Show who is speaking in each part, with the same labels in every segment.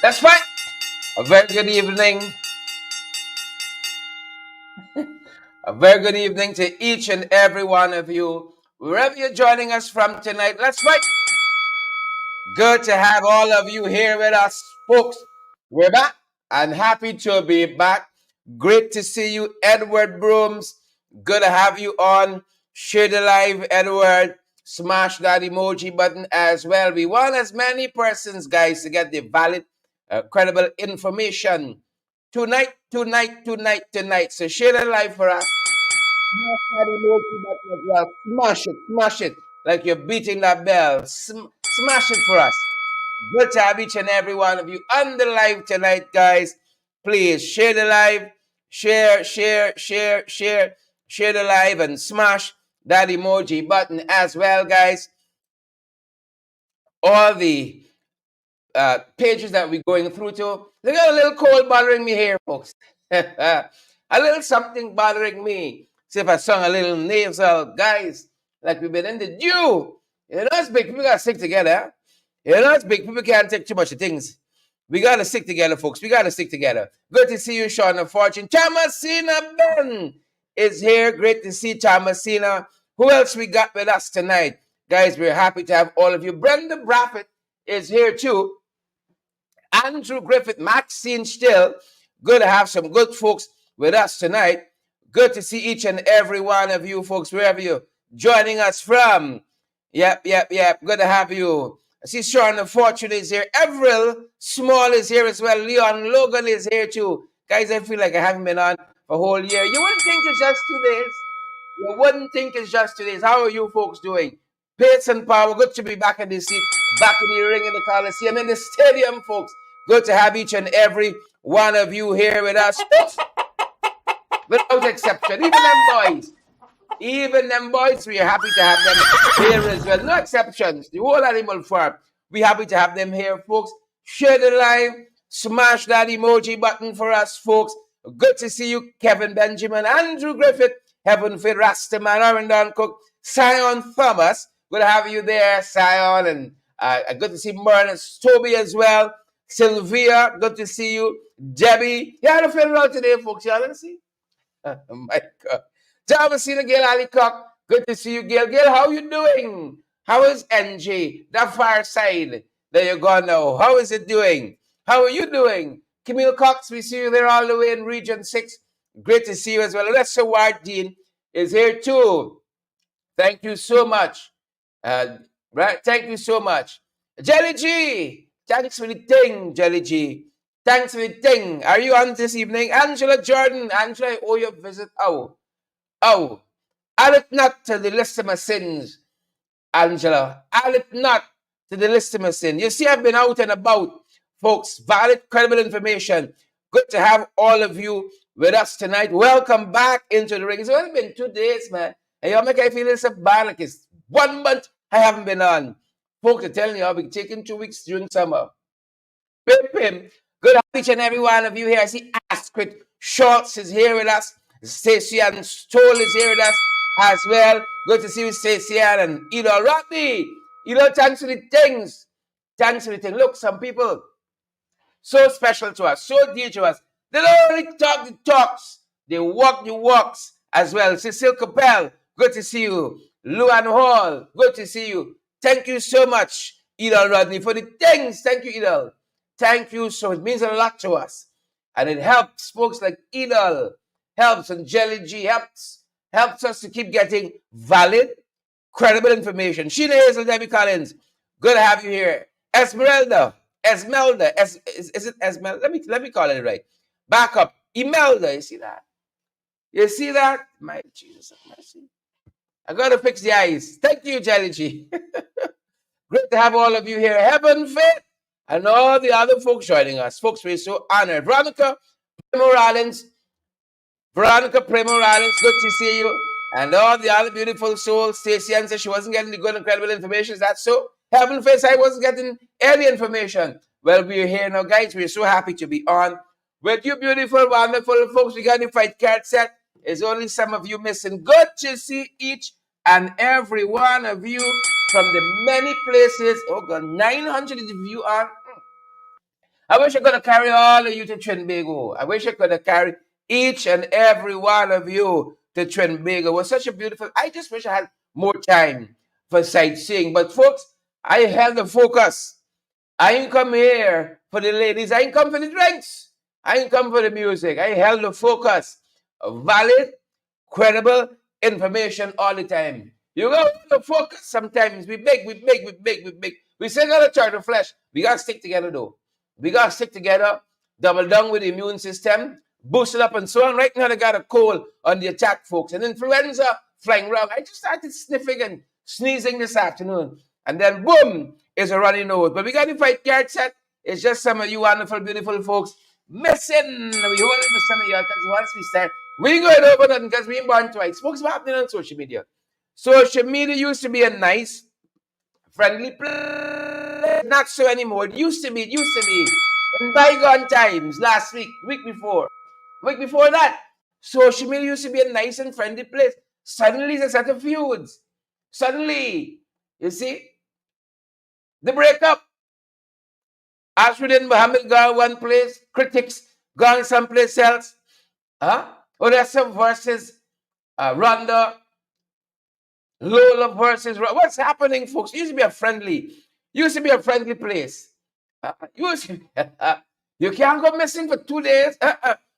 Speaker 1: That's right. A very good evening. A very good evening to each and every one of you, wherever you're joining us from tonight. That's right. Good to have all of you here with us, folks. We're back and happy to be back. Great to see you, Edward Brooms. Good to have you on. Share the live, Edward. Smash that emoji button as well. We want as many persons, guys, to get the valid, credible information tonight. So share the live for us. Smash that emoji button as well. Smash it like you're beating that bell. Smash it for us. Good to have each and every one of you on the live tonight, guys. Please share the live, share the live, and smash that emoji button as well, guys. All the pages that we're going through to. They got a little cold bothering me here, folks. A little something bothering me. See if I sung a little nasal, guys, like we've been in the dew. You know, it's big people got to stick together. You know, it's big people can't take too much of things. We got to stick together, folks. We got to stick together. Good to see you, Sean of Fortune. Thomasina Ben is here. Great to see Thomasina. Who else we got with us tonight? Guys, we're happy to have all of you. Brenda Braffett is here too. Andrew Griffith, Maxine Still. Good to have some good folks with us tonight. Good to see each and every one of you folks, wherever you're joining us from. Yep. Good to have you. I see Sean the Fortune is here. Everil Small is here as well. Leon Logan is here too. Guys, I feel like I haven't been on for a whole year. You wouldn't think it's just 2 days. You wouldn't think it's just 2 days. How are you folks doing? Pace and power. Good to be back in the seat, back in the ring in the Coliseum, in the stadium, folks. Good to have each and every one of you here with us, without exception. Even them boys, we are happy to have them here as well. No exceptions. The whole animal farm, we happy to have them here, folks. Share the live, smash that emoji button for us, folks. Good to see you, Kevin Benjamin, Andrew Griffith, Heaven Fit Rastaman, Arendon Cook, Sion Thomas. Good to have you there, Sion, and good to see Merlin, Toby as well. Sylvia, good to see you. Debbie, you had a funeral today, folks. Y'all didn't see? Oh my God. Thomasina Gail Alicock, good to see you, Gail. Gail, how you doing? How is NG? That far side that you're gone now. How is it doing? How are you doing? Camille Cox, we see you there all the way in Region 6. Great to see you as well. Lester Ward Dean is here too. Thank you so much. Right, thank you so much. Jelly G, thanks for the thing, Jelly G. Thanks for the thing. Are you on this evening? Angela Jordan. Angela, I owe you a visit. Oh. Add it not to the list of my sins, Angela. Add it not to the list of my sins. You see, I've been out and about, folks. Valid, credible information. Good to have all of you with us tonight. Welcome back into the ring. It's only been 2 days, man. And y'all make I feel so bad like it's 1 month I haven't been on. Folks are telling you I'll be taking 2 weeks during summer. Pim. Good to have each and every one of you here. I see Asquith Schultz is here with us. Stacey and Stoll is here with us as well. Good to see you, Stacey and Edo Rodney. Edo, thanks for the things. Thanks for the thing. Look, some people so special to us, so dear to us. They don't only talk the talks, they walk the walks as well. Cecile Capel, good to see you. Luan Hall, good to see you. Thank you so much, Edel Rodney, for the things. Thank you, Edel. Thank you so much. It means a lot to us. And it helps folks like Edel, helps, and Jelly G helps us to keep getting valid, credible information. Sheena Hazel, Debbie Collins, good to have you here. Esmeralda, is it Esmeralda? Let me call it right. Back up, Imelda. You see that? You see that? My Jesus of mercy. I gotta fix the eyes. Thank you, Jelly G. Great to have all of you here. Heaven Fit and all the other folks joining us. Folks, we're so honored. Veronica Premoralens, good to see you. And all the other beautiful souls. Stacey Ann said she wasn't getting the good and credible information. Is that so? Heaven Face, I wasn't getting any information. Well, we're here now, guys. We're so happy to be on with you, beautiful, wonderful folks. We got the fight card set. There's only some of you missing. Good to see each and every one of you from the many places. Oh, God, 900 of you are. I wish I could have carried all of you to Tobago. I wish I could have carried each and every one of you to Tobago. It was such a beautiful. I just wish I had more time for sightseeing. But folks, I held the focus. I ain't come here for the ladies. I ain't come for the drinks. I ain't come for the music. I held the focus. Valid, credible information all the time. You got to focus sometimes. We big, we big, we big, we big. We still got to turn the flesh. We got to stick together though. We got to stick together, double down with the immune system, boost it up and so on. Right now, they got a cold on the attack, folks. And influenza flying around. I just started sniffing and sneezing this afternoon. And then, boom, is a runny nose. But we got to fight card set. It's just some of you wonderful, beautiful folks missing. We hold it for some of you because once we start, we going to open it because we ain't born twice. Folks, what's happening on social media? Social media used to be a nice, friendly place. Not so anymore. It used to be. In bygone times, last week, week before that, social media used to be a nice and friendly place. Suddenly, it's a set of feuds. Suddenly, you see, the breakup. Ashwin Mohammed gone one place, critics gone someplace else. Odessa versus Rhonda, Lola versus what's happening, folks? Used to be a friendly place. You can't go missing for 2 days.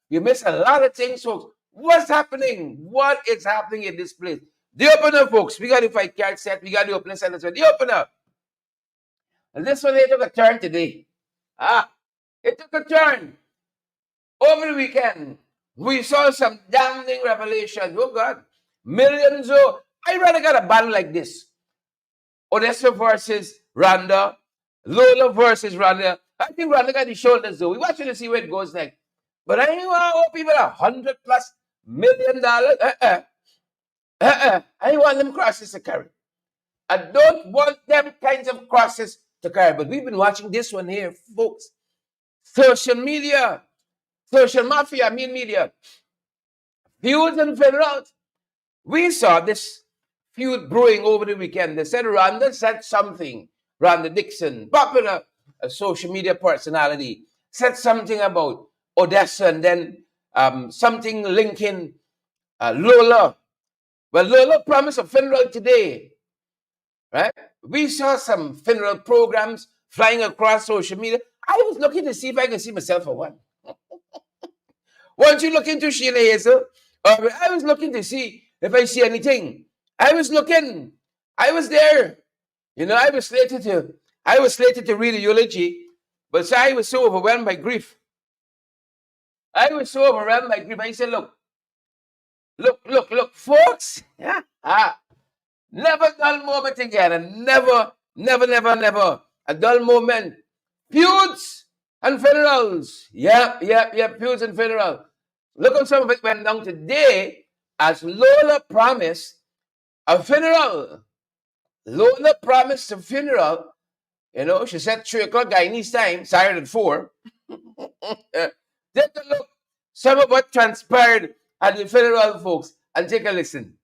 Speaker 1: You miss a lot of things, folks. What's happening? What is happening in this place? The opener, folks. We got to fight card set. We got the opening set as well. The opener. And this one, they took a turn today. It took a turn. Over the weekend, we saw some damning revelations. Oh, God. Millions of... I rather got a battle like this. Odessa versus Rhonda. Lola versus Rhonda. I think Rhonda got the shoulders, though. We watching to see where it goes next. But I ain't want to owe people $100+ million. I ain't want them crosses to carry. I don't want them kinds of crosses to carry. But we've been watching this one here, folks. Social media. Social mafia, media. Feuds and federals. We saw this feud brewing over the weekend. They said Rhonda said something. Rhonda Dixon, popular social media personality, said something about Odessa and then something linking Lola. Well, Lola promised a funeral today, right? We saw some funeral programs flying across social media. I was looking to see if I can see myself for one. Once you look into Sheila Hazel, I was looking to see if I see anything. I was looking. I was there. You know, I was slated to read a eulogy, but so I was so overwhelmed by grief. I said, look, folks. Never dull moment again. And never a dull moment. Feuds and funerals. Feuds and funerals. Look at some of it went down today as Lola promised a funeral. Lola promised a funeral. You know, she said 3 o'clock Guyanese time, Saturday at 4. Take a look. Some of what transpired at the funeral, folks, and take a listen.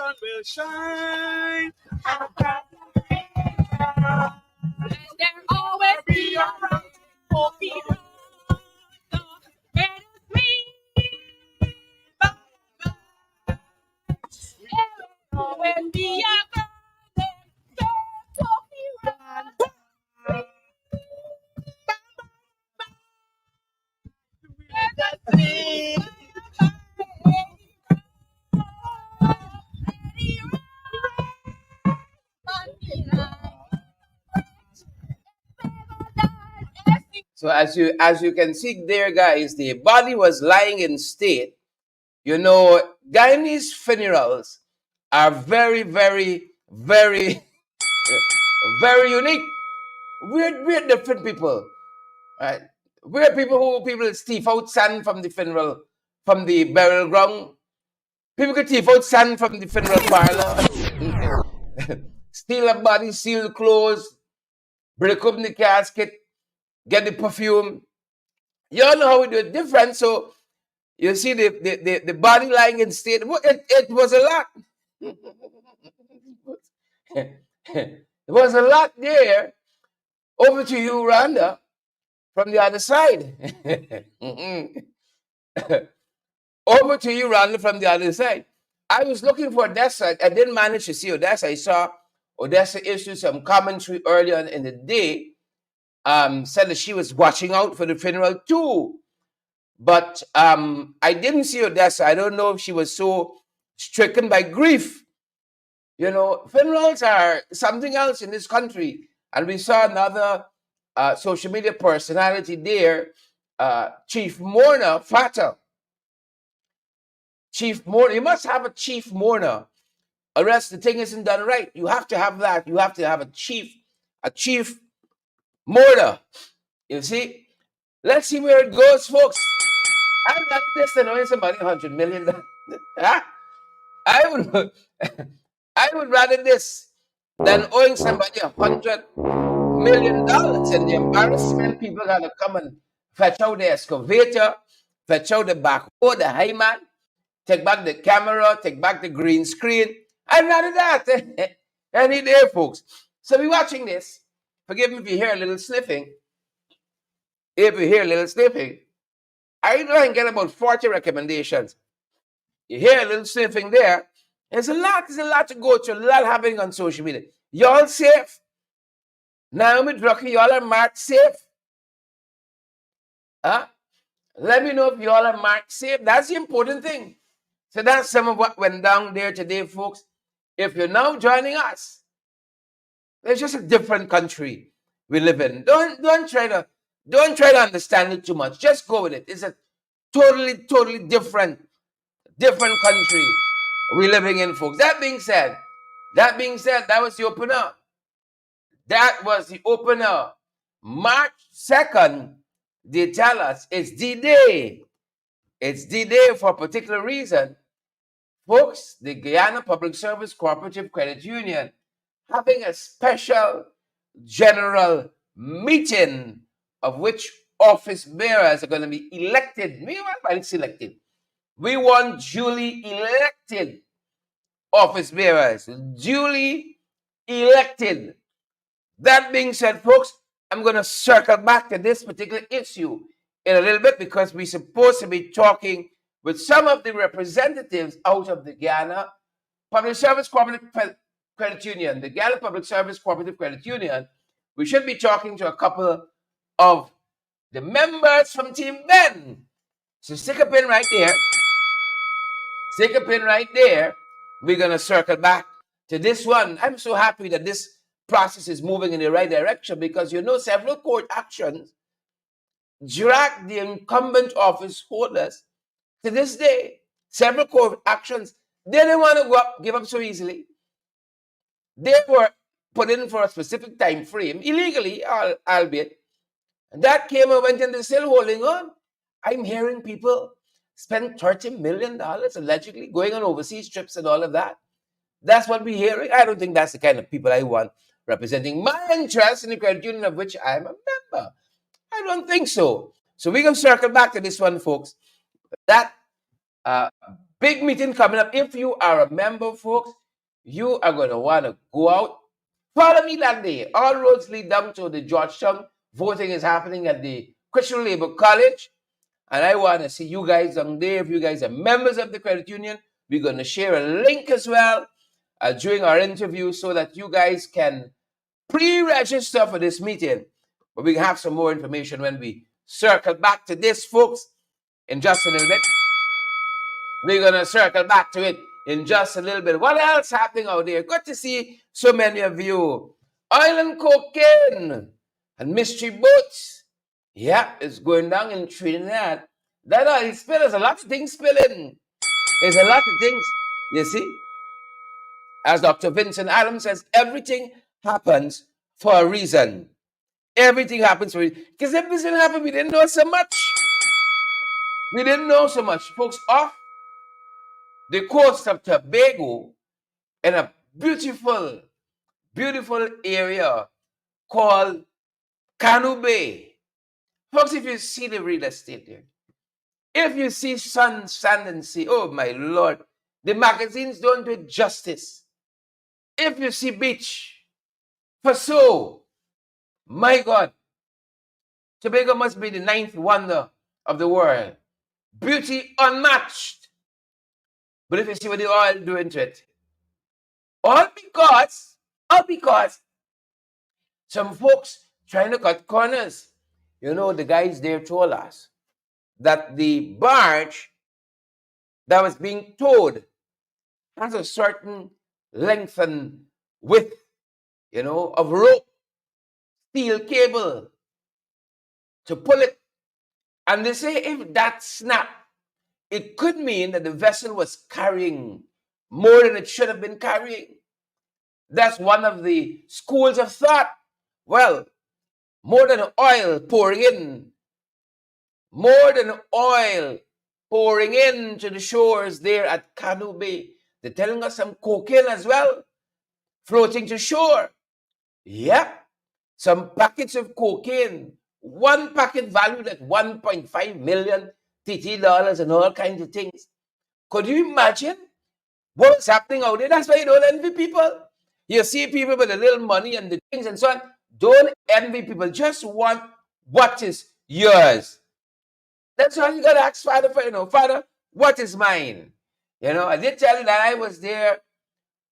Speaker 2: sun will shine. There always be a right for people. And it's me. There will always be a right for people.
Speaker 1: So as you can see there, guys, the body was lying in state. You know, Guyanese funerals are very, very, very, very unique. We're different people, right? We're people thief out sand from the funeral, from the burial ground. People could thief out sand from the funeral parlor, steal a body, steal clothes, break open the casket, get the perfume. You all know how we do it different. So you see the body lying in state. It was a lot. It was a lot there. Over to you, Rhonda, from the other side. Over to you, Rhonda, from the other side. I was looking for Odessa. I didn't manage to see Odessa. I saw Odessa issue some commentary earlier in the day. Said that she was watching out for the funeral too. But I didn't see Odessa. I don't know if she was so stricken by grief. You know, funerals are something else in this country. And we saw another social media personality there, Chief Mourner, Fata. Chief Mourner. You must have a chief mourner, or else the thing isn't done right. You have to have that. You have to have a chief mourner. You see? Let's see where it goes, folks. I'm not this to knowing somebody $100 million. I would I would rather this than owing somebody $100 million. And the embarrassment, people gotta come and fetch out the excavator, fetch out the backhoe, the Hyman, take back the camera, take back the green screen. I'd rather that any day, folks. So be watching this. Forgive me if you hear a little sniffing. If you hear a little sniffing, I know I can get about 40 recommendations. You hear a little sniffing there. There's a lot to go through, a lot happening on social media. Y'all safe? Naomi Drucker, y'all are marked safe? Huh? Let me know if y'all are marked safe. That's the important thing. So that's some of what went down there today, folks. If you're now joining us, it's just a different country we live in. Don't try to understand it too much. Just go with it. It's a totally different country we're living in, folks. That being said, that was the opener. That was the opener. March 2nd, they tell us it's D-Day. It's D-Day for a particular reason. Folks, the Guyana Public Service Cooperative Credit Union having a special general meeting of which office bearers are going to be elected. Meanwhile, selected. We want duly elected office bearers. Duly elected. That being said, folks, I'm going to circle back to this particular issue in a little bit because we're supposed to be talking with some of the representatives out of the Guyana Public Service Cooperative Credit Union, the Guyana Public Service Cooperative Credit Union. We should be talking to a couple of the members from Team Ben. So stick a pin right there. Stick a pin right there. We're going to circle back to this one. I'm so happy that this process is moving in the right direction because you know several court actions drag the incumbent office holders to this day. Several court actions, they didn't want to give up so easily. They were put in for a specific time frame, illegally, albeit. And that came and went and they're still holding on. I'm hearing people spend $30 million allegedly going on overseas trips and all of that. That's what we're hearing. I don't think that's the kind of people I want representing my interests in the credit union of which I'm a member. I don't think so. So we're going to circle back to this one, folks. That uh, big meeting coming up. If you are a member, folks, you are going to want to go out. Follow me that day. All roads lead down to the Georgetown. Voting is happening at the Christian Labor College. And I want to see you guys down there. If you guys are members of the credit union, we're going to share a link as well during our interview so that you guys can pre-register for this meeting. But we have some more information when we circle back to this, folks, in just a little bit. We're going to circle back to it in just a little bit. What else happening out there? Good to see so many of you. Oil and cocaine and mystery boats. Yeah, it's going down in Trinidad. That oil spill, there's a lot of things spilling. There's a lot of things, you see. As Dr. Vincent Adams says, everything happens for a reason. Everything happens for a reason. Because if this didn't happen, we didn't know so much. We didn't know so much. Folks, off the coast of Tobago, in a beautiful, beautiful area called Canoe Bay. Folks, if you see the real estate there, if you see sun, sand, and sea, oh my Lord, the magazines don't do it justice. If you see beach, for so, my God, Tobago must be the ninth wonder of the world. Beauty unmatched. But if you see what the oil doing to it, all because some folks trying to cut corners. You know, the guys there told us that the barge that was being towed has a certain length and width, you know, of rope, steel cable to pull it. And they say if that snapped, it could mean that the vessel was carrying more than it should have been carrying. That's one of the schools of thought. Well, more than oil pouring in, more than oil pouring into the shores there at Canoe Bay. They're telling us some cocaine as well, floating to shore. Yep, some packets of cocaine. One packet valued at 1.5 million TT dollars and all kinds of things. Could you imagine what's happening out there? That's why you don't envy people. You see people with a little money and the things and so on. Don't envy people. Just want what is yours. That's why you got to ask Father for, Father, what is mine? I did tell you that I was there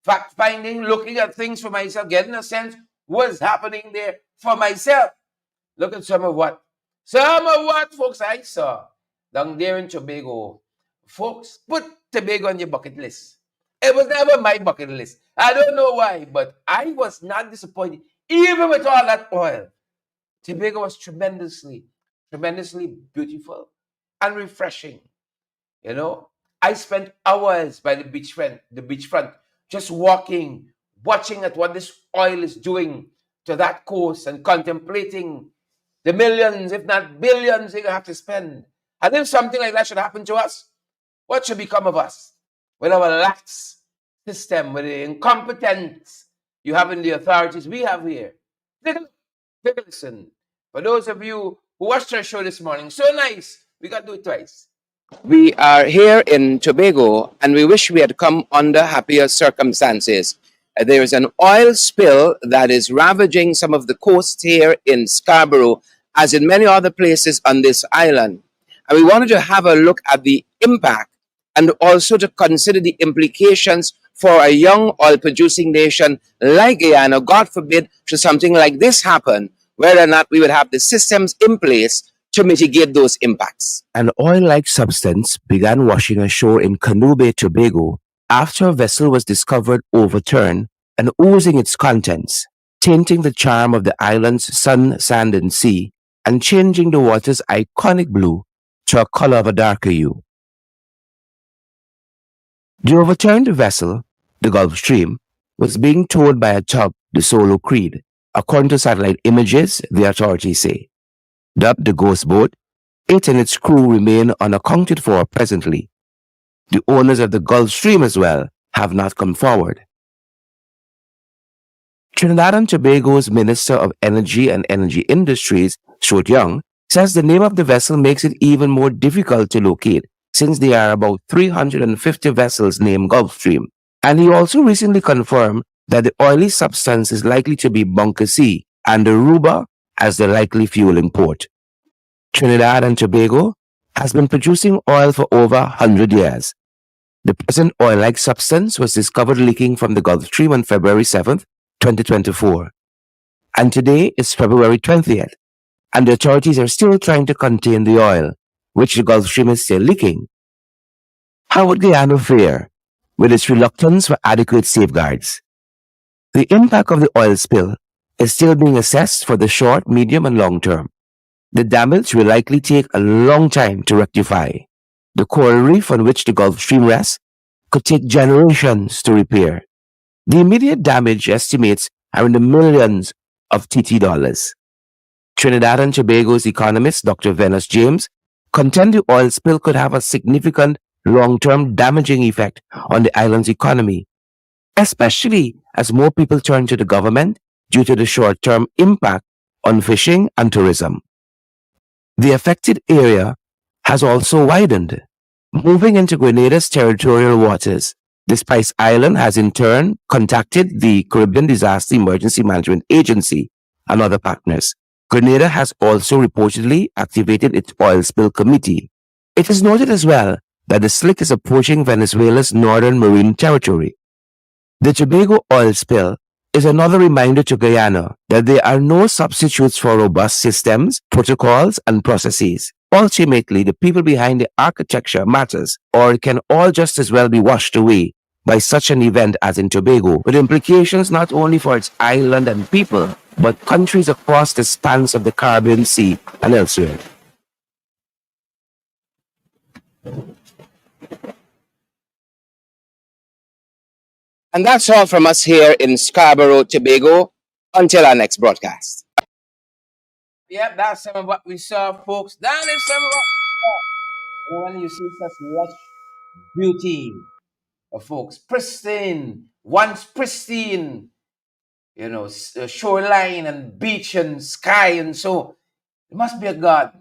Speaker 1: fact finding, looking at things for myself, getting a sense what's happening there for myself. Look at some of what folks I saw down there in Tobago. Folks, put Tobago on your bucket list. It was never my bucket list. I don't know why, but I was not disappointed. Even with all that oil, Tobago was tremendously beautiful and refreshing. I spent hours by the beachfront, just walking, watching at what this oil is doing to that coast and contemplating the millions, if not billions, they're going to have to spend. And if something like that should happen to us, what should become of us? With our lax system, with the incompetence you have in the authorities we have here. Take a listen. For those of you who watched our show this morning, so nice, we got to do it twice. We are here in Tobago and we wish we had come under happier circumstances. There is an oil spill that is ravaging some of the coasts here in Scarborough, as in many other places on this island. And we wanted to have a look at the impact and also to consider the implications for a young oil-producing nation like Guyana. God forbid, should something like this happen, whether or not we would have the systems in place to mitigate those impacts. An oil-like substance began washing ashore in Canoe Bay, Tobago, after a vessel was discovered overturned and oozing its contents, tainting the charm of the island's sun, sand, and sea, and changing the water's iconic blue to a color of a darker hue. The overturned vessel, the Gulf Stream, was being towed by a tug, the Solo Creed, according to satellite images, the authorities say. Dubbed the Ghost Boat, it and its crew remain unaccounted for presently. The owners of the Gulf Stream as well have not come forward. Trinidad and Tobago's Minister of Energy and Energy Industries Short Young, says the name of the vessel makes it even more difficult to locate since there are about 350 vessels named Gulfstream. And he also recently confirmed that the oily substance is likely to be Bunker C and Aruba as the likely fueling port. Trinidad and Tobago has been producing oil for over 100 years. The present oil-like substance was discovered leaking from the Gulf Stream on February 7th, 2024. And today is February 20th, and the authorities are still trying to contain the oil, which the Gulf Stream is still leaking. How would Guyana fare with its reluctance for adequate safeguards? The impact of the oil spill is still being assessed for the short, medium, and long term. The damage will likely take a long time to rectify. The coral reef on which the Gulf Stream rests could take generations to repair. The immediate damage estimates are in the millions of TT dollars. Trinidad and Tobago's economist, Dr. Venus James, contend the oil spill could have a significant long-term damaging effect on the island's economy, especially as more people turn to the government due to the short-term impact on fishing and tourism. The affected area has also widened, moving into Grenada's territorial waters. The Spice Island has in turn contacted the Caribbean Disaster Emergency Management Agency and other partners. Grenada has also reportedly activated its oil spill committee. It is noted as well that the slick is approaching Venezuela's northern marine territory. The Tobago oil spill is another reminder to Guyana that there are no substitutes for robust systems, protocols, and processes. Ultimately, the people behind the architecture matters, or it can all just as well be washed away by such an event as in Tobago, with implications not only for its island and people, but countries across the spans of the Caribbean Sea and elsewhere. And that's all from us here in Scarborough, Tobago. Until our next broadcast. Yep, that's some of what we saw, folks. That is some of what we saw. And when you see such lush beauty, folks, pristine, once pristine, shoreline and beach and sky, and so it must be a God.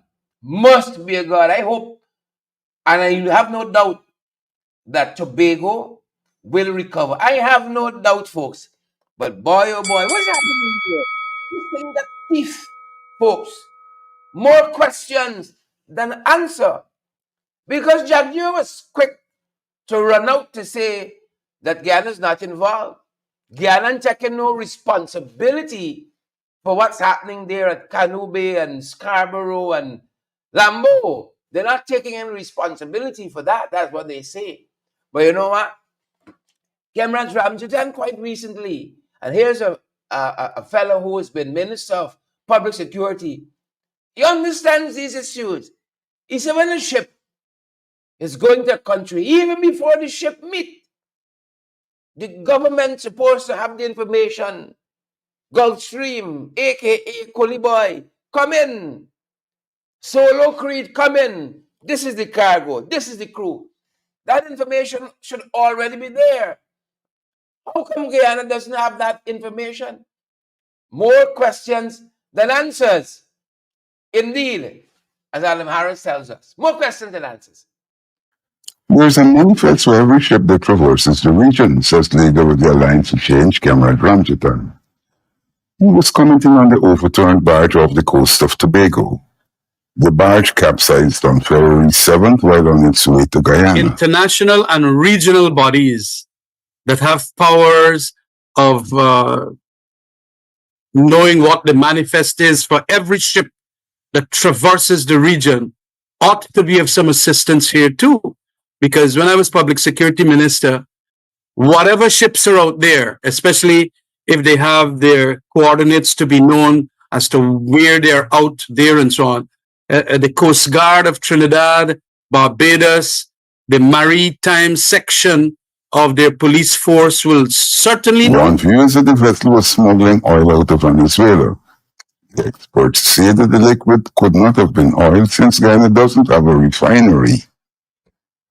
Speaker 1: Must be a God. I hope, and I have no doubt that Tobago will recover. I have no doubt, folks. But boy, oh boy, what's happening here? This thing got teeth, folks. More questions than answer. Because Jack, you was quick to run out to say that Guyana's not involved. Guyana taking no responsibility for what's happening there at Canoe Bay and Scarborough and Lambeau. They're not taking any responsibility for that. That's what they say. But you know what? Cameron's Ramjadan quite recently, and here's a fellow who has been Minister of Public Security. He understands these issues. He said when a ship is going to a country, even before the ship meet, the government supposed to have the information. Gulfstream, a.k.a. Coolie Boy, come in. Solo Creed, come in. This is the cargo. This is the crew. That information should already be there. How come Guyana doesn't have that information? More questions than answers. Indeed, as Alan Harris tells us, more questions than answers.
Speaker 3: There's a manifest for every ship that traverses the region, says leader with the Alliance for Change, Cameron Ramjadan. He was commenting on the overturned barge off the coast of Tobago. The barge capsized on February 7th while on its way to Guyana.
Speaker 4: International and regional bodies that have powers of knowing what the manifest is for every ship that traverses the region ought to be of some assistance here too. Because when I was public security minister, whatever ships are out there, especially if they have their coordinates to be known as to where they're out there and so on, the Coast Guard of Trinidad, Barbados, the maritime section of their police force will certainly know.
Speaker 3: One view is that the vessel was smuggling oil out of Venezuela. The experts say that the liquid could not have been oil since Guyana doesn't have a refinery.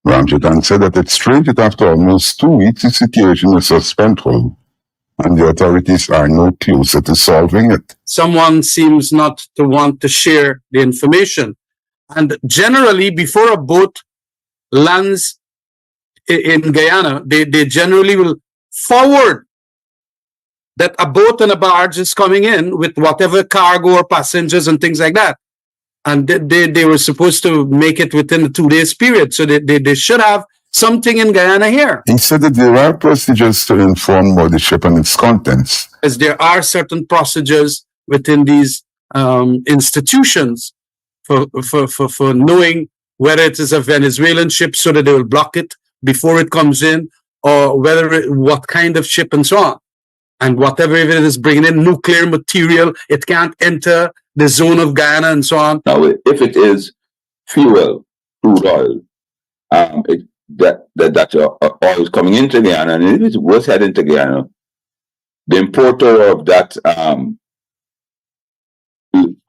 Speaker 3: Ramjadan said that it's strange that after almost 2 weeks, the situation is suspenseful. and the authorities are no closer to solving it.
Speaker 4: Someone seems not to want to share the information. And generally, before a boat lands in Guyana, they generally will forward that a boat and a barge is coming in with whatever cargo or passengers and things like that. And they were supposed to make it within the 2 days period. So they should have something in Guyana here.
Speaker 3: He said that there are procedures to inform about the ship and its contents.
Speaker 4: As there are certain procedures within these institutions for knowing whether it is a Venezuelan ship so that they will block it before it comes in, or what kind of ship and so on. And whatever it is bringing in nuclear material, it can't enter the zone of Guyana and so on.
Speaker 5: Now, if it is fuel, crude oil, that oil is coming into Guyana, and if it was heading to Guyana, the importer of that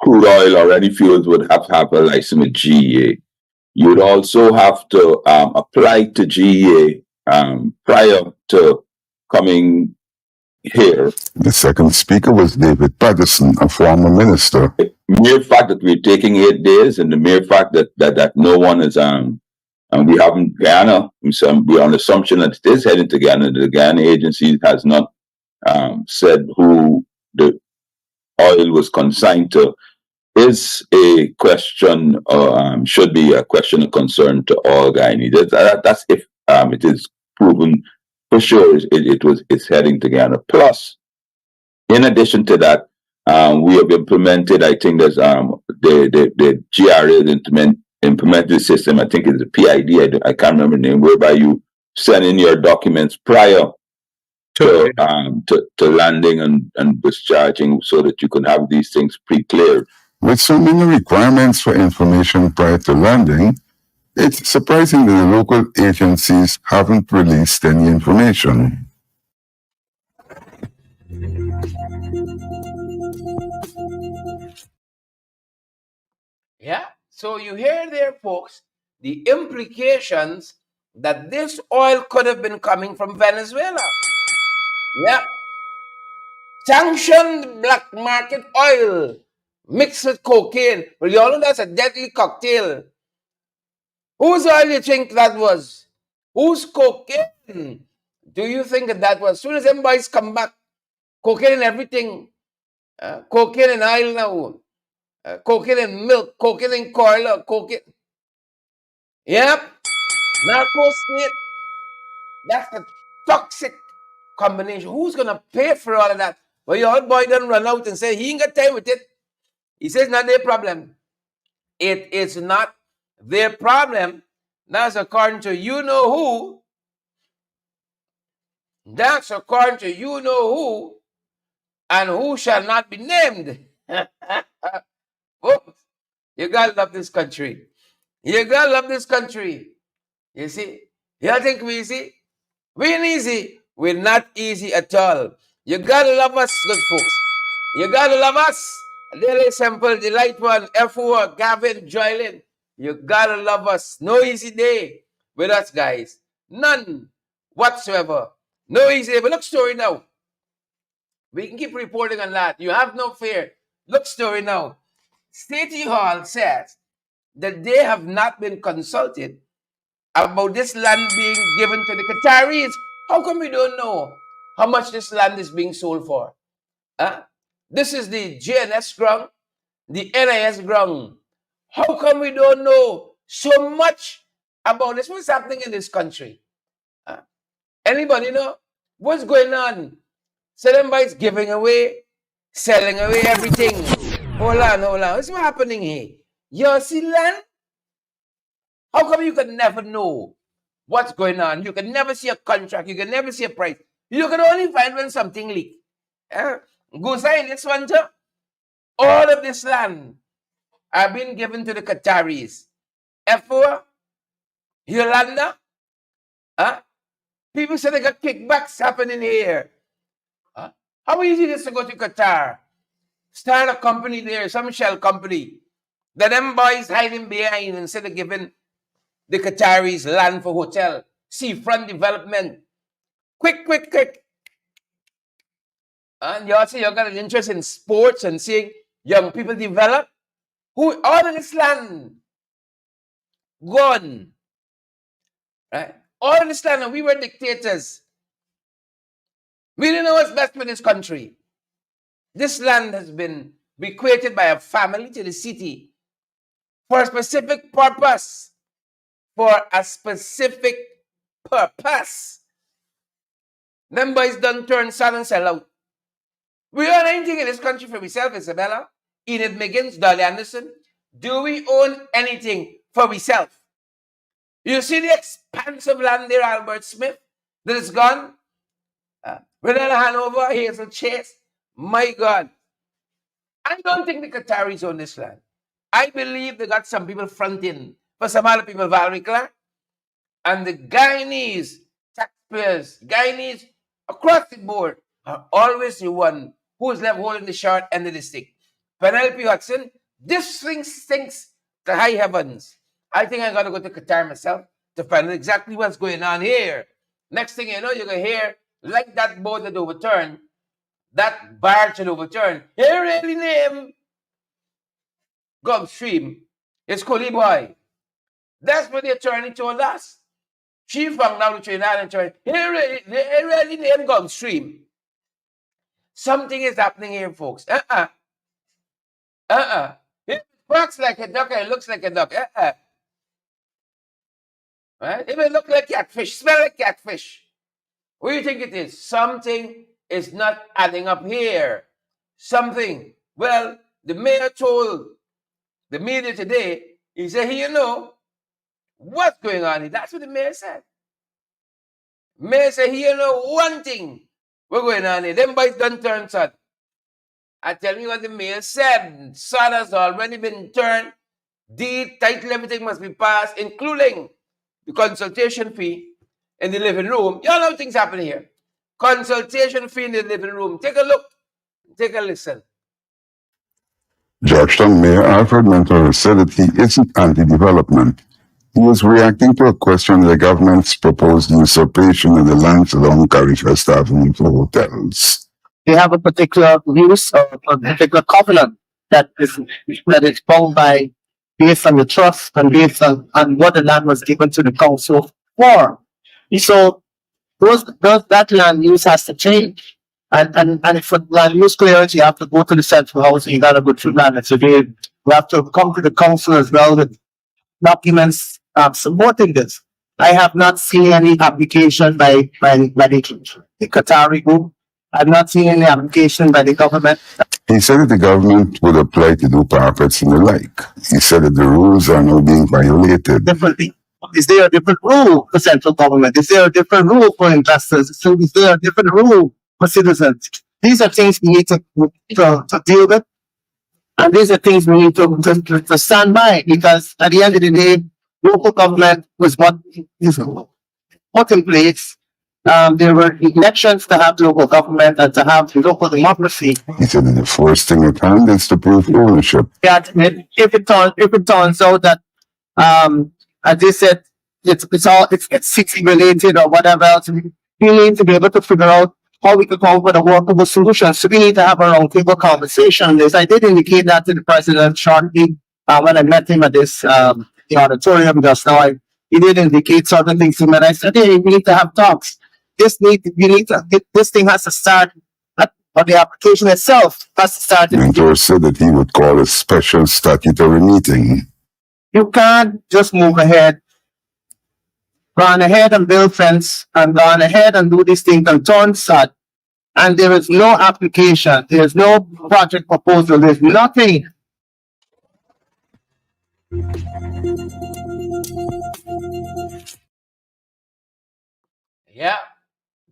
Speaker 5: crude oil or any fuels would have to have a license with GEA. You would also have to apply to GEA prior to coming here.
Speaker 3: The second speaker was David Patterson, a former minister.
Speaker 5: The mere fact that we're taking 8 days, and the mere fact that no one is and we haven't Guyana, we're on assumption that it is heading to Guyana. The Guyana agency has not said who the oil was consigned to, is a question, or should be a question of concern to all Guyanese. That's if it is proven for sure it's heading to Guyana. Plus, in addition to that, we have implemented, I think there's the GRA implemented the system, I think it's the PID, I can't remember the name, whereby you send in your documents prior to landing and discharging so that you can have these things pre-cleared.
Speaker 3: With so many requirements for information prior to landing, it's surprising that the local agencies haven't released any information.
Speaker 1: Yeah. So you hear there, folks, the implications that this oil could have been coming from Venezuela. Yeah. Sanctioned black market oil mixed with cocaine. Well, you all know that's a deadly cocktail. Whose oil do you think that was? Whose cocaine do you think that was? As soon as them boys come back, cocaine and everything. Cocaine and oil now. Cocaine and milk. Cocaine and coil. Cocaine. Yep. Narco state. That's a toxic combination. Who's going to pay for all of that? Well, your old boy done run out and say he ain't got time with it. He says not their problem. It is not their problem. That's according to you know who. That's according to you know who, and who shall not be named. Folks, you gotta love this country. You gotta love this country. You see? You think we easy? We ain't easy. We're not easy at all. You gotta love us, good folks. You gotta love us. Daily Simple, the light one, F4, Gavin, Joylin. You gotta love us. No easy day with us, guys. None whatsoever. No easy day. But look, story now. We can keep reporting on that. You have no fear. Look, story now. City Hall says that they have not been consulted about this land being given to the Qataris. How come we don't know how much this land is being sold for? This is the GNS ground, the NIS ground. How come we don't know so much about this? What's happening in this country? Anybody know? What's going on? Somebody's giving away, selling away everything. Hold on. What's happening here? You see land? How come you can never know what's going on? You can never see a contract. You can never see a price. You can only find when something leaks. Go sign this one too. All of this land have been given to the Qataris. F4, Yolanda, people say they got kickbacks happening here. How easy it is to go to Qatar, start a company there, some shell company, that them boys hiding behind instead of giving the Qataris land for hotel, seafront development. Quick. And you also you got an interest in sports and seeing young people develop. Who all of this land gone, right? All of this land, and we were dictators. We didn't know what's best for this country. This land has been bequeathed by a family to the city for a specific purpose. For a specific purpose. Them boys done turn sun and sell out. We own anything in this country for ourselves, Isabella, Enid Miggins, Dolly Anderson. Do we own anything for ourselves? You see the expansive land there, Albert Smith, that is gone? Renata Hanover, Hazel Chase. My God. I don't think the Qataris own this land. I believe they got some people fronting for some other people, Valerie Clark. And the Guyanese taxpayers, Guyanese across the board, are always the one who is left holding the short end of the stick. Penelope Hudson, this thing stinks to high heavens. I think I'm going to go to Qatar myself to find out exactly what's going on here. Next thing you know, you're going to hear, like that boat that overturned, that barge that overturned, here really name Gulfstream. It's Coolie Boy. That's what the attorney told us. She found out the Trinidad and Tobago. Here really name Gulfstream. Something is happening here, folks. It quacks like a duck and it looks like a duck. Right? It may look like catfish, smell like catfish. What do you think it is? Something is not adding up here. Something. Well, the mayor told the media today, he said, you know, what's going on here? That's what the mayor said. Mayor said, you know, one thing what's going on here. Them boys done turn sad. I tell you what the mayor said. Sad has already been turned. Deed, title, everything must be passed, including the consultation fee in the living room. You all know things happen here. Consultation fee in the living room. Take a look. Take a listen.
Speaker 3: Georgetown Mayor Alfred Mentor said that he isn't anti-development. He was reacting to a question of the government's proposed usurpation of the lands along Carifest Avenue for hotels.
Speaker 6: They have a particular use or a particular covenant that is bound by based on the trust and based on what the land was given to the council for. So that land use has to change. And for land use clearance, you have to go to the central house and you gotta go through land. So we have to come to the council as well with documents supporting this. I have not seen any application by the Qatari group. I've not seen any application by the government.
Speaker 3: He said that the government would apply to do parapets and the like. He said that the rules are now being violated.
Speaker 6: Differently. Is there a different rule for central government? Is there a different rule for investors? So is there a different rule for citizens? These are things we need to deal with. And these are things we need to stand by, because at the end of the day, local government was what is put in place. There were elections to have local government and to have local democracy.
Speaker 3: He said that the first thing at hand is to prove ownership.
Speaker 6: Yeah, if it turns out that as they said, it's city related or whatever else, we need to be able to figure out how we could come up with a workable solution. So we need to have a roundtable conversation on this. I did indicate that to the president shortly when I met him at this the auditorium just now. He did indicate certain things to me, and I said, "Hey, we need to have talks. This thing has to start." But the application itself has to start.
Speaker 3: Mentor said that he would call a special statutory meeting.
Speaker 6: You can't just move ahead, run ahead and build fence, and run ahead and do this thing and turn sad. And there is no application, there's no project proposal, there's nothing.
Speaker 1: Yeah,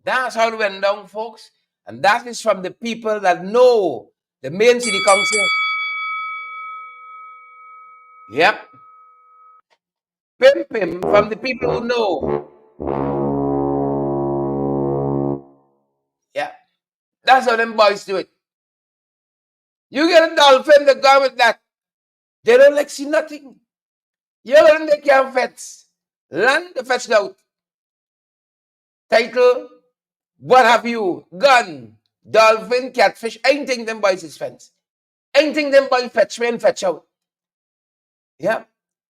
Speaker 1: that's how it went down, folks. And that is from the people that know the main city council. Yep. Pim from the people who know. Yeah. That's how them boys do it. You get a dolphin, the guy with that. They don't like see nothing. You learn they can't fetch. Land the fetched out. Title, what have you? Gun. dolphin, catfish, anything them boys is fence. Anything them boys fetch me and fetch out. Yeah.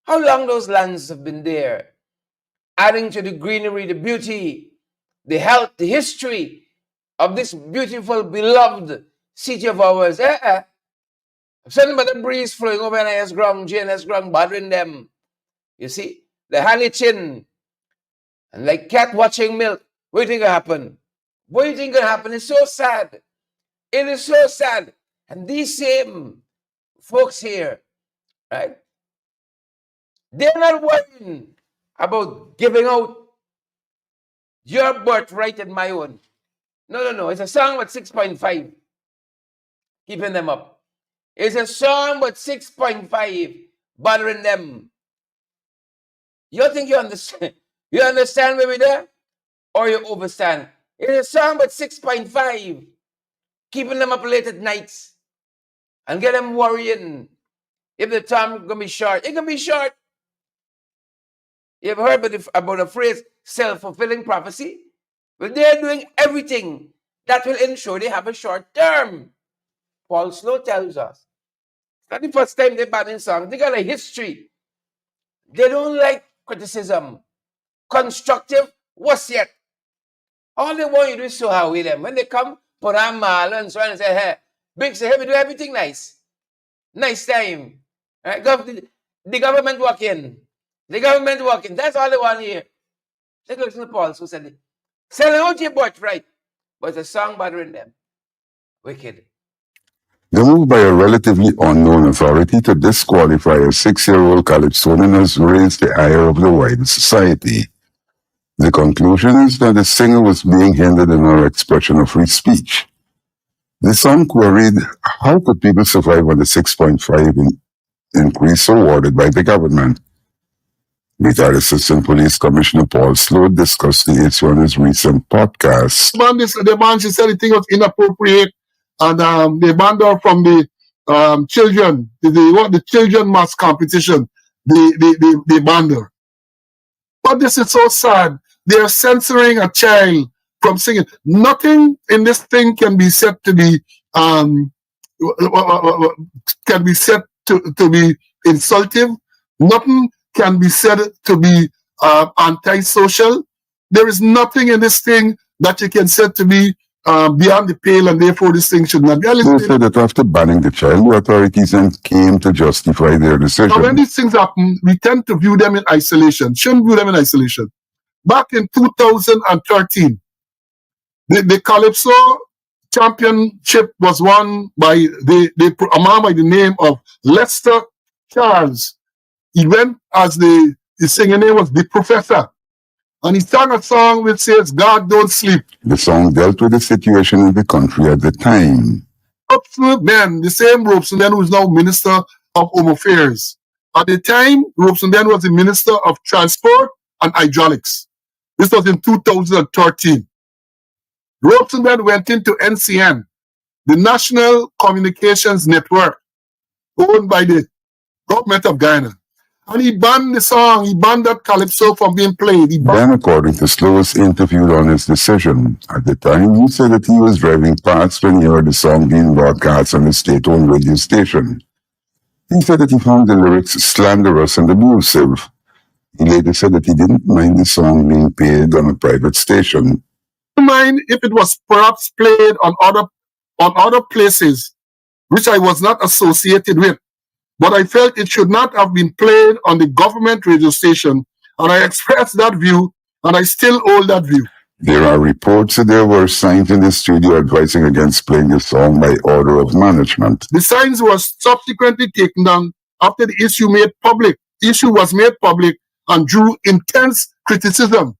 Speaker 1: How long those lands have been there, adding to the greenery, the beauty, the health, the history of this beautiful, beloved city of ours. Something but the breeze flowing over NIS ground, GNS ground, bothering them. You see, the honey chin, and like cat watching milk. What do you think will happen? What do you think will happen? It's so sad. It is so sad. And these same folks here, right? They're not worrying about giving out your birthright and my own. No. It's a song with 6.5. Keeping them up. It's a song with 6.5 bothering them. You think you understand? You understand where we're there? Or you overstand? It's a song with 6.5. Keeping them up late at nights. And get them worrying. If the time gonna be short, it can be short. You've heard about the phrase self-fulfilling prophecy? Well, they're doing everything that will ensure they have a short term. Paul Slow tells us. It's not the first time they're banning songs. They got a history. They don't like criticism. Constructive, what's yet? All they want you to do is so how with them. When they come, put on mal and so on and say, hey, big say, hey, we do everything nice. Nice time. Right? The government working. The government working. That's all they want here. Take a listen to Paul who said it. Selling out your birthright. But it's a song bothering them. Wicked.
Speaker 3: The move by a relatively unknown authority to disqualify a 6-year-old college student has raised the ire of the wider society. The conclusion is that the singer was being hindered in her expression of free speech. The song queried, how could people survive on the 6.5 increase awarded by the government? Retired Assistant Police Commissioner Paul Slow discussed the issue on his recent podcast.
Speaker 7: The band, she said the thing was inappropriate, and they banned her from the children, the children mass competition. They banned her. But this is so sad. They are censoring a child from singing. Nothing in this thing can be said to be insultive. Nothing can be said to be antisocial. There is nothing in this thing that you can say to be beyond the pale, and therefore this thing should not be.
Speaker 3: They said that after banning the child, the authorities then came to justify their decision.
Speaker 7: Now, when these things happen, we tend to view them in isolation. Shouldn't view them in isolation. Back in 2013, the Calypso championship was won by a man by the name of Lester Charles. He went as the singer name was The Professor. And he sang a song which says, God don't sleep.
Speaker 3: The song dealt with the situation in the country at the time.
Speaker 7: Robeson, the same Robeson who is now Minister of Home Affairs. At the time, Robeson was the Minister of Transport and Hydraulics. This was in 2013. Robeson went into NCN, the National Communications Network, owned by the government of Guyana. And he banned the song, he banned that Calypso from being played.
Speaker 3: Then, according to Slow's interviewed on his decision, at the time he said that he was driving past when he heard the song being broadcast on the state-owned radio station. He said that he found the lyrics slanderous and abusive. He later said that he didn't mind the song being played on a private station.
Speaker 7: I don't mind if it was perhaps played on other places which I was not associated with. But I felt it should not have been played on the government radio station, and I expressed that view, and I still hold that view.
Speaker 3: There are reports that there were signs in the studio advising against playing the song by order of management.
Speaker 7: The signs were subsequently taken down after the issue was made public and drew intense criticism.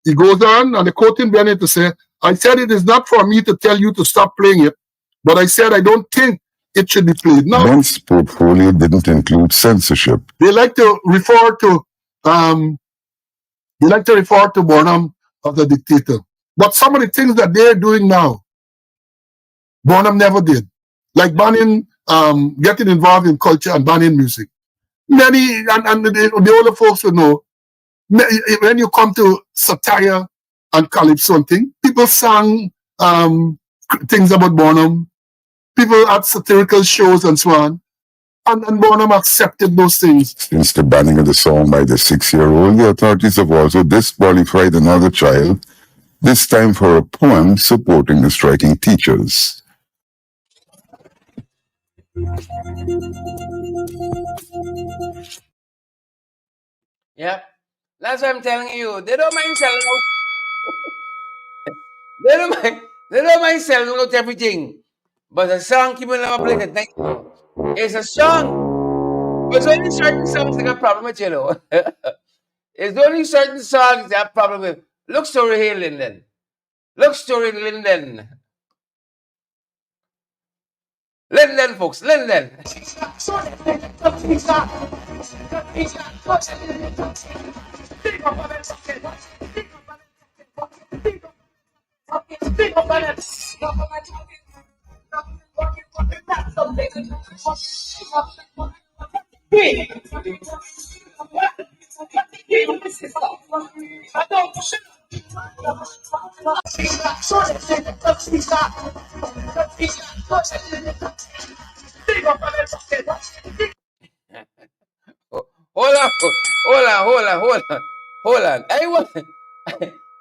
Speaker 7: He goes on, and the quoting Bennett to say, I said it is not for me to tell you to stop playing it, but I said I don't think it should be played. Now,
Speaker 3: Ben's portfolio didn't include censorship.
Speaker 7: They like to refer to Burnham as a dictator. But some of the things that they're doing now, Burnham never did. Like banning, getting involved in culture and banning music. Many, and the older folks would know, when you come to satire and calypso and thing, people sang things about Bonham. People at satirical shows and so on. And Bonham accepted those things.
Speaker 3: Since the banning of the song by the 6-year-old, the authorities have also disqualified another child, this time for a poem supporting the striking teachers.
Speaker 1: Yeah. That's what I'm telling you. They don't mind selling out. They don't mind selling out everything. But the song keeping them up late at night. It's a song. There's only certain songs that got problem with, you know. It's only certain songs that have problem with. Look story here, Linden. Look story, Linden. Linden, folks, Linden. Hold on, hold on.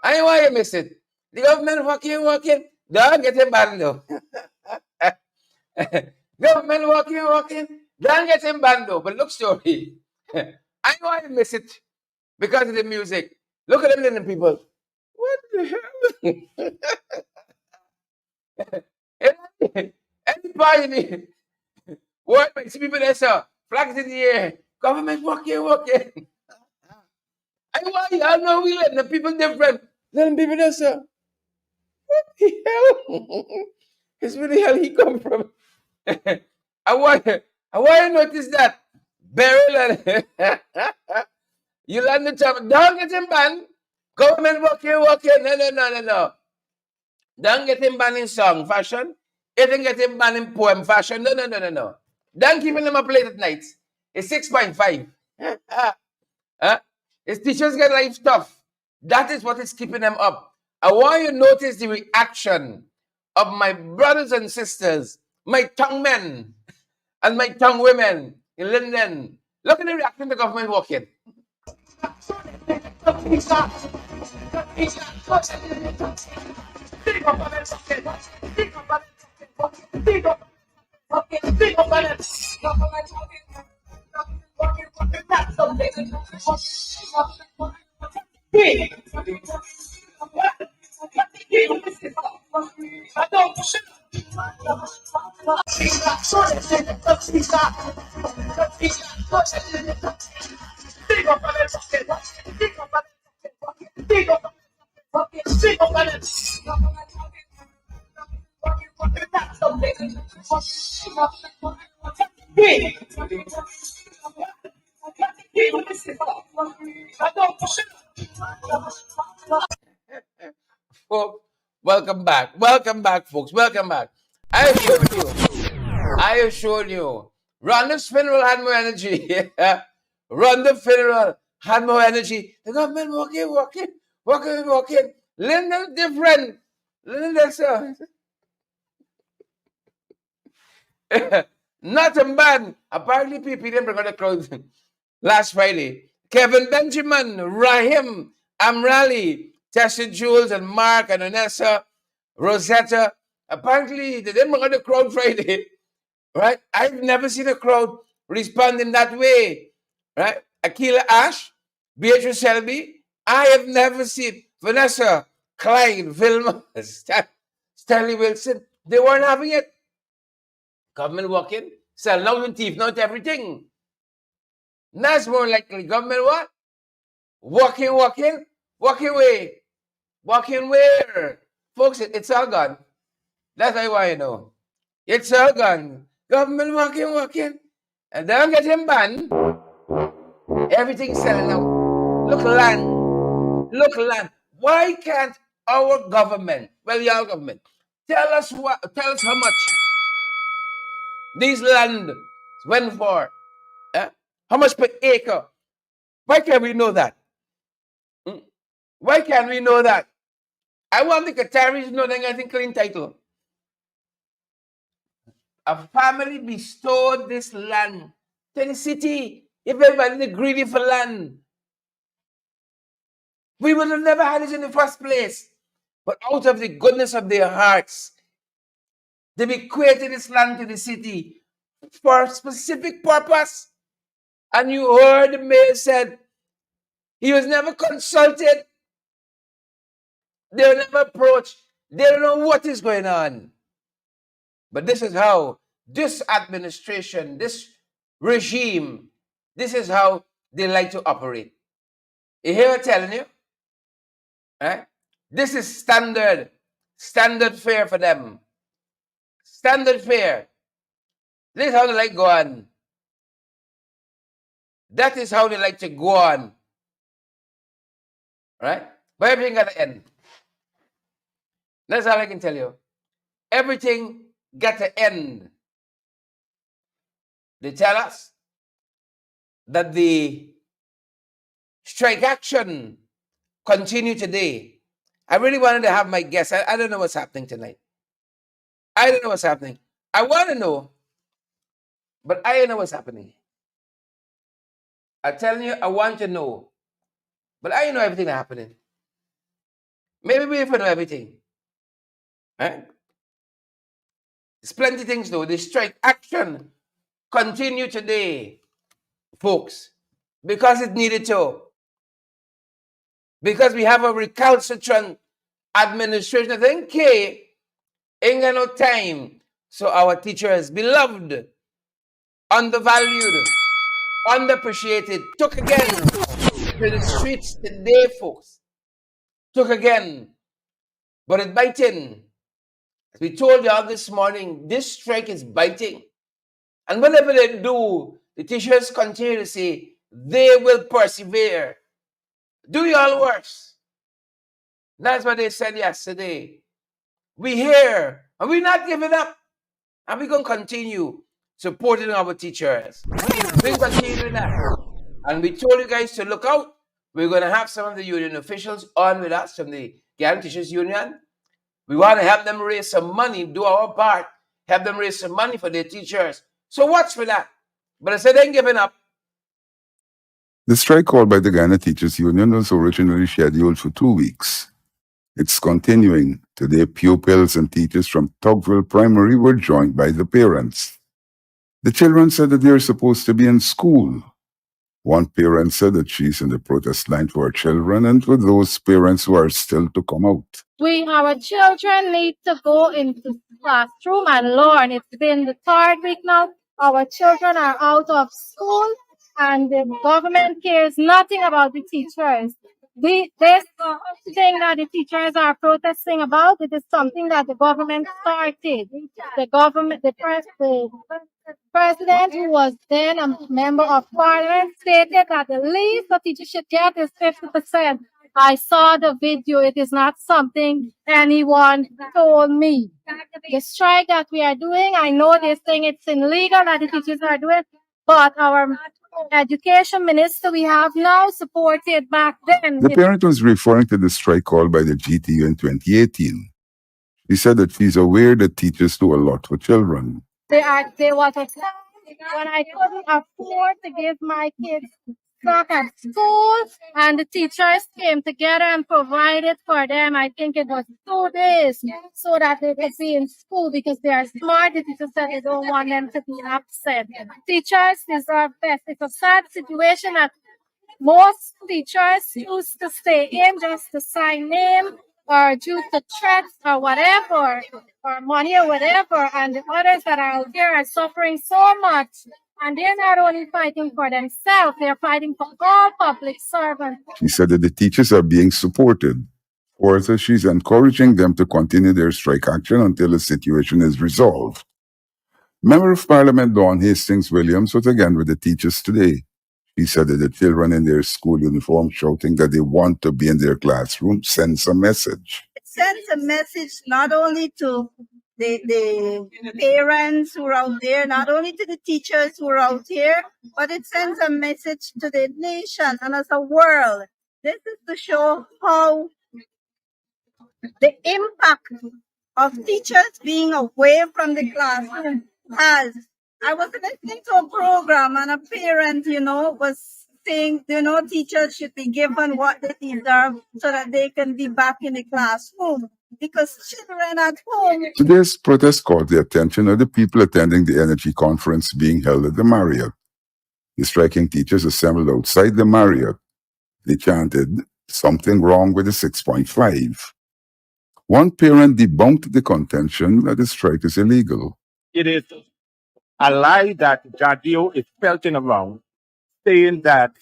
Speaker 1: I want you miss it. The government working. Don't get him banned though. Government working. Don't get him banned though. But look, story. I want you miss it because of the music. Look at them little people. What the hell? Any party, what? See people there, sir. Flags in the air. Government working. I want y'all know we letting the people different. Letting people there, sir. What the hell? It's where the hell he come from. I want to notice that. Beryl and you land the top. Don't get him banned. Government working. No. Don't get him banned in song fashion. You don't get him banned in poem fashion. No. Don't keeping him up late at night. It's 6.5. His teachers get life stuff. That is what is keeping them up. I want you to notice the reaction of my brothers and sisters, my tongue men and my tongue women in Linden. Look at the reaction the government walking. Folks, welcome back, folks. Welcome back. I assure you, Rhonda's funeral had more energy. Rhonda's funeral had more energy. The government walking. Linda different. Linda, sir. Not a man. Apparently, people didn't bring out the crowd last Friday. Kevin Benjamin, Rahim, Amrali, Tessa Jules, and Mark, and Vanessa, Rosetta. Apparently, they didn't bring out the crowd Friday. Right? I've never seen a crowd respond in that way. Right? Akila Ash, Beatrice Selby. I have never seen Vanessa, Clyde, Vilma, Stanley Wilson. They weren't having it. Government walking, selling out and thief out everything. That's more likely. Government what? Walking away. Walking where? Folks, it's all gone. That's why you know. It's all gone. Government walking. And don't get him banned. Everything's selling out. Look land. Why can't our government, well, your government, tell us how much these land went for? How much per acre? Why can't we know that? Why can't we know that? I want the Qataris to know they getting clean title. a family bestowed this land to the city. If everybody greedy for land, we would have never had it in the first place. But out of the goodness of their hearts, they bequeathed this land to the city for a specific purpose. And you heard the mayor said he was never consulted. They were never approached. They don't know what is going on. But this is how this administration, this regime, this is how they like to operate. You hear what I'm telling you? Right? This is standard fare for them. Standard fare. This is how they like go on. That is how they like to go on. Right? But everything got to end. That's all I can tell you. Everything got to end. They tell us that the strike action continue today. I really wanted to have my guess. I don't know what's happening tonight. I don't know what's happening. I want to know, but I don't know what's happening. I'm telling you, I want to know, but I don't know everything that's happening. Maybe we know everything. Right? There's plenty of things though. The strike action continue today, folks, because it needed to. Because we have a recalcitrant administration. I think K ain't got no time. So our teachers, beloved, undervalued, underappreciated, took again to the streets today, folks. Took again. But it's biting. As we told y'all this morning, this strike is biting. And whatever they do, the teachers continue to say they will persevere. Do y'all worse. That's what they said yesterday. We here, and we're not giving up. And we're going to continue supporting our teachers. We're going to continue doing that. And we told you guys to look out. We're going to have some of the union officials on with us from the Ghana Teachers Union. We want to help them raise some money, do our part, help them raise some money for their teachers. So watch for that. But I said they ain't giving up.
Speaker 3: The strike called by the Ghana Teachers Union was originally scheduled for 2 weeks. It's continuing. Today, pupils and teachers from Tugville Primary were joined by the parents. The children said that they're supposed to be in school. One parent said that she's in the protest line for her children and for those parents who are still to come out.
Speaker 2: Our children need to go into classroom and learn. It's been the 3rd week now. Our children are out of school and the government cares nothing about the teachers. This thing that the teachers are protesting about, it is something that the government started. The president, who was then a member of parliament, stated that the least the teachers should get is 50%. I saw the video. It is not something anyone told me. The strike that we are doing, I know they saying it's illegal that the teachers are doing, but our education minister we have now supported back then.
Speaker 3: The parent was referring to the strike called by the GTU in 2018. She said that she's aware that teachers do a lot for children.
Speaker 2: There was a time when I couldn't afford to give my kids stuff at school, and the teachers came together and provided for them. I think it was 2 days so that they could be in school because they are smart. The teachers said they don't want them to be upset. Teachers deserve best. It's a sad situation that most teachers choose to stay in just to sign name or due to threats or whatever, or money or whatever, and the others that are out there are suffering so much. And they're not only fighting for themselves, they're fighting for all public servants.
Speaker 3: She said that the teachers are being supported. Further, she's encouraging them to continue their strike action until the situation is resolved. Member of Parliament Dawn Hastings Williams was again with the teachers today. She said that the children in their school uniform shouting that they want to be in their classroom sends a message.
Speaker 8: It sends a message not only to the parents who are out there, not only to the teachers who are out here, but it sends a message to the nation and as a world. This is to show how the impact of teachers being away from the classroom as I was listening to a program and a parent, was saying, teachers should be given what they deserve so that they can be back in the classroom because children at home.
Speaker 3: Today's protest caught the attention of the people attending the energy conference being held at the Marriott. The striking teachers assembled outside the Marriott. They chanted, "Something wrong with the 6.5." One parent debunked the contention that the strike is illegal.
Speaker 9: It is a lie that Jadio is pelting around, saying that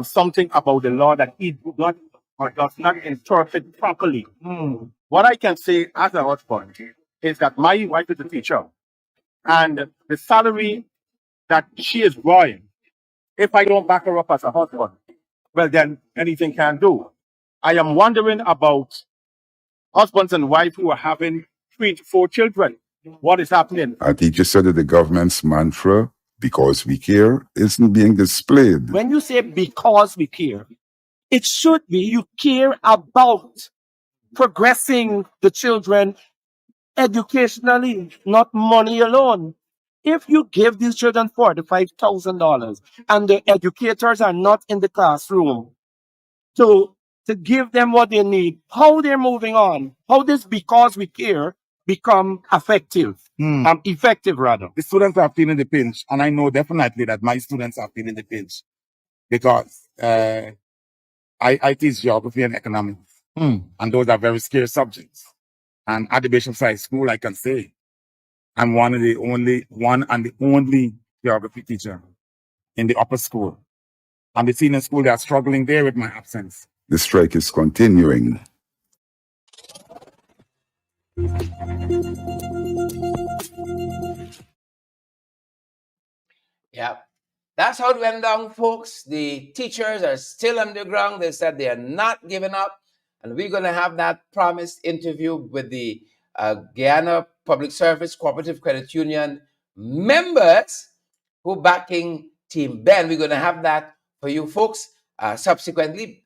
Speaker 9: something about the law that he do not or does not interpret properly. What I can say as a husband is that my wife is a teacher, and the salary that she is drawing, if I don't back her up as a husband, well, then anything can do. I am wondering about husbands and wives who are having 3 to 4 children. What is happening?
Speaker 3: A teacher said that the government's mantra, "because we care," isn't being displayed.
Speaker 6: When you say because we care, it should be you care about progressing the children educationally, not money alone. If you give these children $45,000 and the educators are not in the classroom to give them what they need, how they're moving on, how this because we care become effective, effective rather.
Speaker 9: The students are feeling the pinch, and I know definitely that my students are feeling the pinch because I teach geography and economics, and those are very scarce subjects. And at the Bishop's High School, I can say I'm one and the only geography teacher in the upper school. And the senior school, they are struggling there with my absence.
Speaker 3: The strike is continuing.
Speaker 1: Yeah. That's how it went down, folks. The teachers are still underground. They said they are not giving up. And we're going to have that promised interview with the Guyana Public Service Cooperative Credit Union members who backing Team Ben. We're going to have that for you folks subsequently.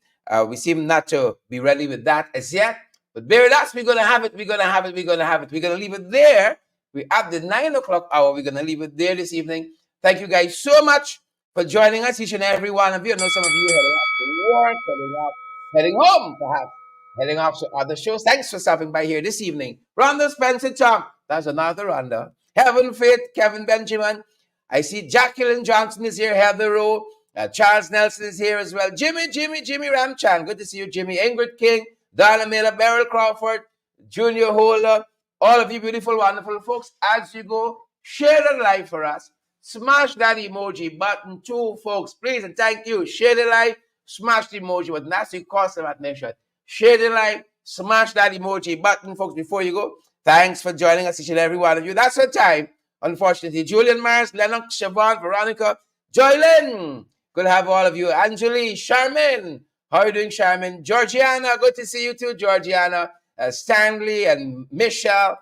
Speaker 1: We seem not to be ready with that as yet. But bear with us. We're going to have it. We're going to have it. We're going to have it. We're going to leave it there. We're at the 9 o'clock hour. We're going to leave it there this evening. Thank you guys so much for joining us, each and every one of you. I know some of you heading off to work, heading home, perhaps, heading off to other shows. Thanks for stopping by here this evening. Rhonda, Spencer, Tom. That's another Rhonda. Heaven, Faith, Kevin Benjamin. I see Jacqueline Johnson is here. Heather Rowe. Charles Nelson is here as well. Jimmy Ramchan. Good to see you, Jimmy. Ingrid King. Donna Miller. Beryl Crawford. Junior Holder. All of you beautiful, wonderful folks. As you go, share the live for us. Smash that emoji button too, folks. Please and thank you. Share the live, smash the emoji button. That's the cost of admission. Share the live, smash that emoji button, folks, before you go. Thanks for joining us, each and every one of you. That's our time. Unfortunately, Julian Myers, Lennox, Siobhan, Veronica, Joylyn. Good to have all of you. Angeli, Charmin. How are you doing, Charmin? Georgiana, good to see you too, Georgiana. Stanley and Michelle,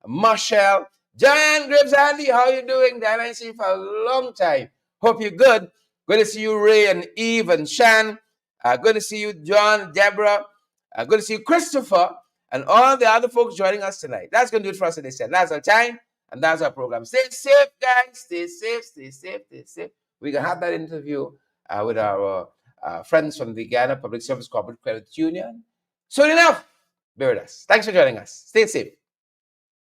Speaker 1: Michelle. Diane Gribbs, Andy, how you doing? Diane, I ain't seen you for a long time. Hope you're good. Good to see you, Ray and Eve and Shan. Good to see you, John, Deborah. Good to see you, Christopher, and all the other folks joining us tonight. That's going to do it for us today. That's our time, and that's our program. Stay safe, guys. Stay safe, stay safe, stay safe. We're going to have that interview with our friends from the Guyana Public Service Corporate Credit Union. Soon enough. Bear with us. Thanks for joining us. Stay safe.